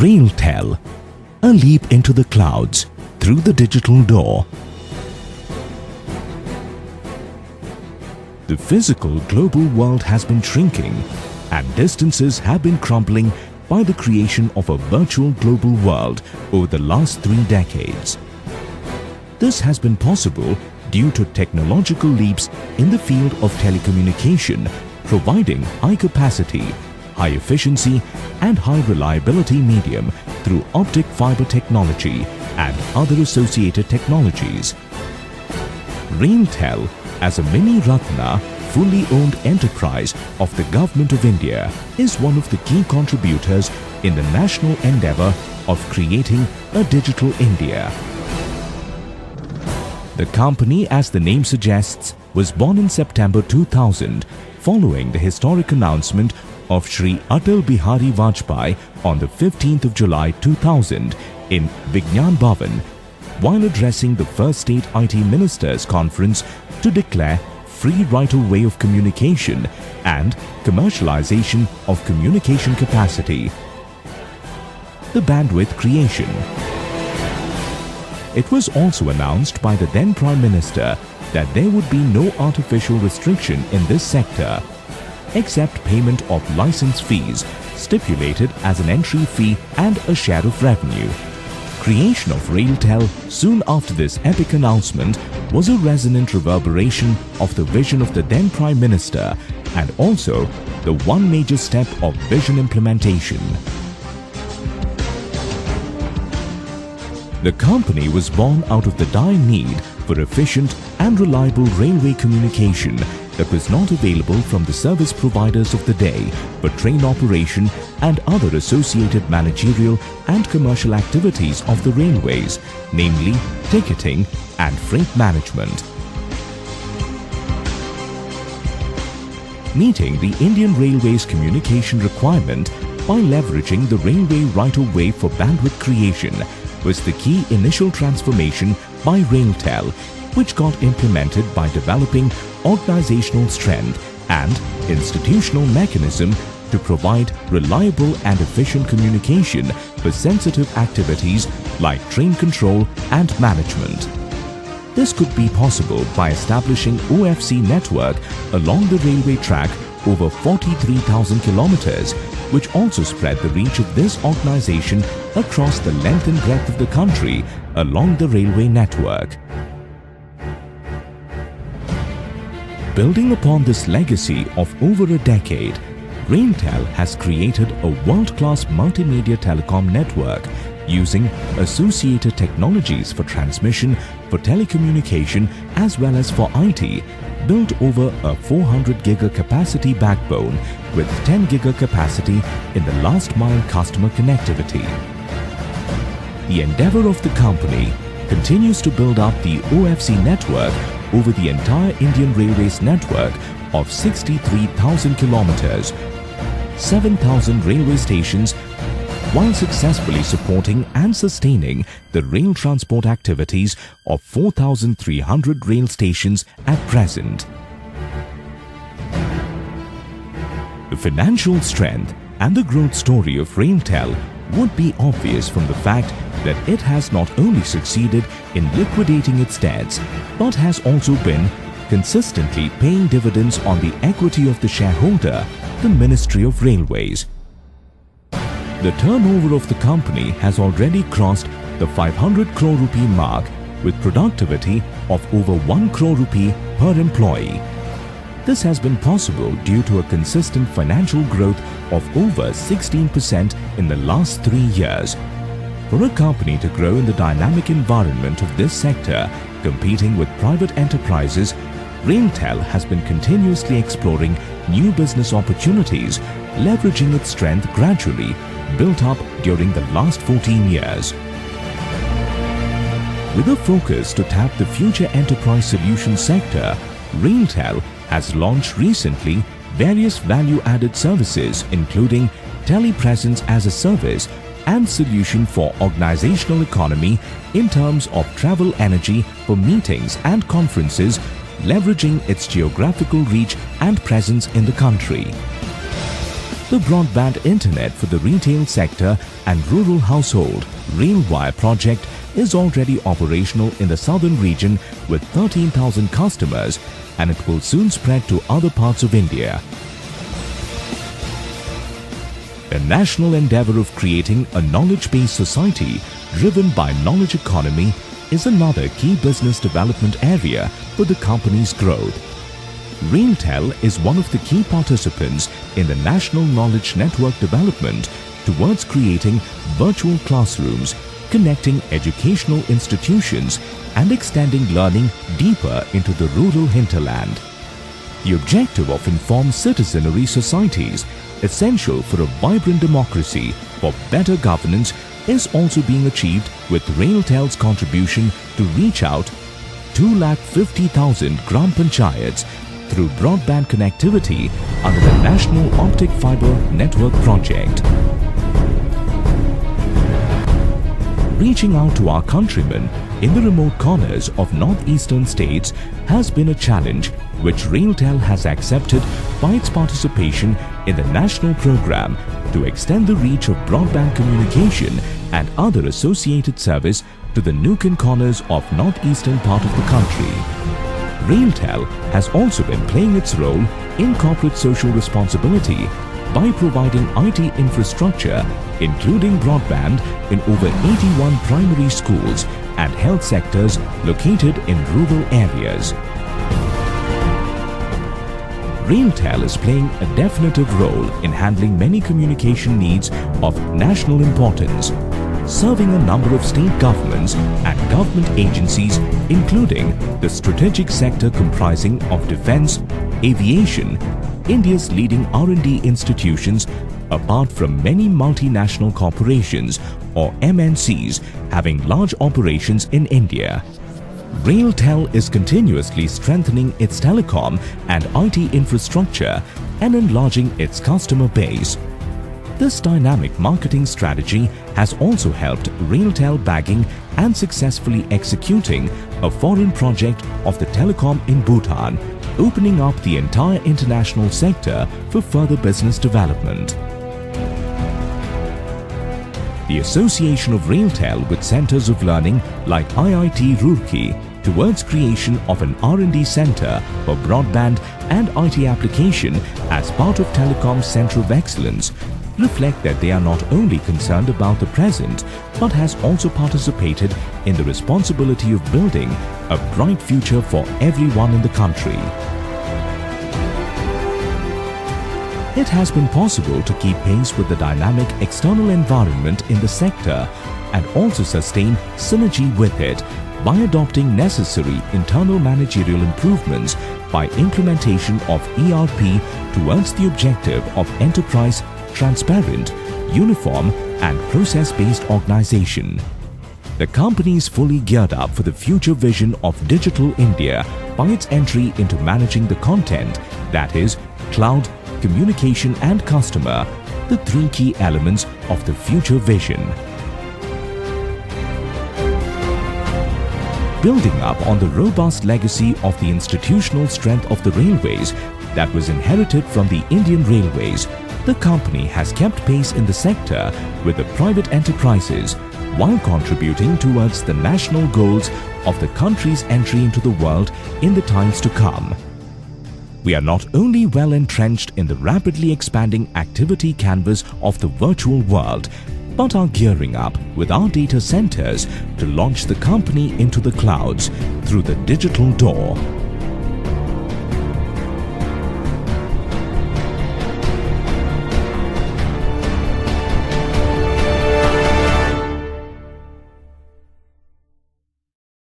RailTel, a leap into the clouds through the digital door. The physical global world has been shrinking and distances have been crumbling by the creation of a virtual global world over the last 3 decades. This has been possible due to technological leaps in the field of telecommunication, providing high capacity, high efficiency and high reliability medium through optic fiber technology and other associated technologies. RailTel, as a mini Ratna, fully owned enterprise of the Government of India, is one of the key contributors in the national endeavour of creating a digital India. The company, as the name suggests, was born in September 2000 following the historic announcement of Shri Atal Bihari Vajpayee on the 15th of July 2000 in Vigyan Bhavan, while addressing the first State IT Ministers Conference to declare free right-of-way of communication and commercialization of communication capacity. The bandwidth creation. It was also announced by the then Prime Minister that there would be no artificial restriction in this sector, except payment of license fees stipulated as an entry fee and a share of revenue. Creation of RailTel soon after this epic announcement was a resonant reverberation of the vision of the then Prime Minister and also the one major step of vision implementation. The company was born out of the dire need for efficient and reliable railway communication that was not available from the service providers of the day for train operation and other associated managerial and commercial activities of the railways, namely ticketing and freight management. Meeting the Indian Railways communication requirement by leveraging the railway right-of-way for bandwidth creation was the key initial transformation by RailTel, which got implemented by developing organizational strength and institutional mechanism to provide reliable and efficient communication for sensitive activities like train control and management. This could be possible by establishing OFC network along the railway track over 43,000 kilometers, which also spread the reach of this organization across the length and breadth of the country along the railway network. Building upon this legacy of over a decade, RailTel has created a world-class multimedia telecom network using associated technologies for transmission, for telecommunication as well as for IT, built over a 400 giga capacity backbone with 10 giga capacity in the last mile customer connectivity. The endeavour of the company continues to build up the OFC network over the entire Indian Railways network of 63,000 kilometers, 7,000 railway stations, while successfully supporting and sustaining the rail transport activities of 4,300 rail stations at present. The financial strength and the growth story of RailTel would be obvious from the fact that it has not only succeeded in liquidating its debts, but has also been consistently paying dividends on the equity of the shareholder, the Ministry of Railways. The turnover of the company has already crossed the 500 crore rupee mark with productivity of over 1 crore rupee per employee. This has been possible due to a consistent financial growth of over 16% in the last 3 years. For a company to grow in the dynamic environment of this sector, competing with private enterprises, RailTel has been continuously exploring new business opportunities, leveraging its strength gradually built up during the last 14 years. With a focus to tap the future enterprise solution sector, RailTel has launched recently various value-added services including telepresence as a service and solution for organizational economy in terms of travel energy for meetings and conferences, leveraging its geographical reach and presence in the country. The broadband internet for the retail sector and rural household RailWire project is already operational in the southern region with 13,000 customers, and it will soon spread to other parts of India. The national endeavor of creating a knowledge-based society driven by knowledge economy is another key business development area for the company's growth. RailTel is one of the key participants in the national knowledge network development towards creating virtual classrooms, connecting educational institutions and extending learning deeper into the rural hinterland. The objective of informed citizenry societies, essential for a vibrant democracy for better governance, is also being achieved with RailTel's contribution to reach out 250,000 Gram Panchayats through broadband connectivity under the National Optic Fibre Network project. Reaching out to our countrymen in the remote corners of northeastern states has been a challenge which RailTel has accepted by its participation in the national program to extend the reach of broadband communication and other associated service to the nook and corners of northeastern part of the country. RailTel has also been playing its role in corporate social responsibility by providing IT infrastructure, including broadband, in over 81 primary schools and health sectors located in rural areas. RailTel is playing a definitive role in handling many communication needs of national importance, serving a number of state governments and government agencies, including the strategic sector comprising of defense, aviation, India's leading R&D institutions, apart from many multinational corporations or MNCs having large operations in India. RailTel is continuously strengthening its telecom and IT infrastructure and enlarging its customer base. This dynamic marketing strategy has also helped RailTel bagging and successfully executing a foreign project of the telecom in Bhutan, opening up the entire international sector for further business development. The association of RailTel with centers of learning like IIT Roorkee towards creation of an R&D center for broadband and IT application as part of Telecom's Center of Excellence reflect that they are not only concerned about the present but has also participated in the responsibility of building a bright future for everyone in the country. It has been possible to keep pace with the dynamic external environment in the sector and also sustain synergy with it by adopting necessary internal managerial improvements by implementation of ERP towards the objective of enterprise, transparent, uniform and process-based organization. The company is fully geared up for the future vision of Digital India by its entry into managing the content, that is, cloud, communication and customer, the three key elements of the future vision. Building up on the robust legacy of the institutional strength of the railways that was inherited from the Indian Railways, the company has kept pace in the sector with the private enterprises while contributing towards the national goals of the country's entry into the world in the times to come. We are not only well entrenched in the rapidly expanding activity canvas of the virtual world, but are gearing up with our data centers to launch the company into the clouds through the digital door.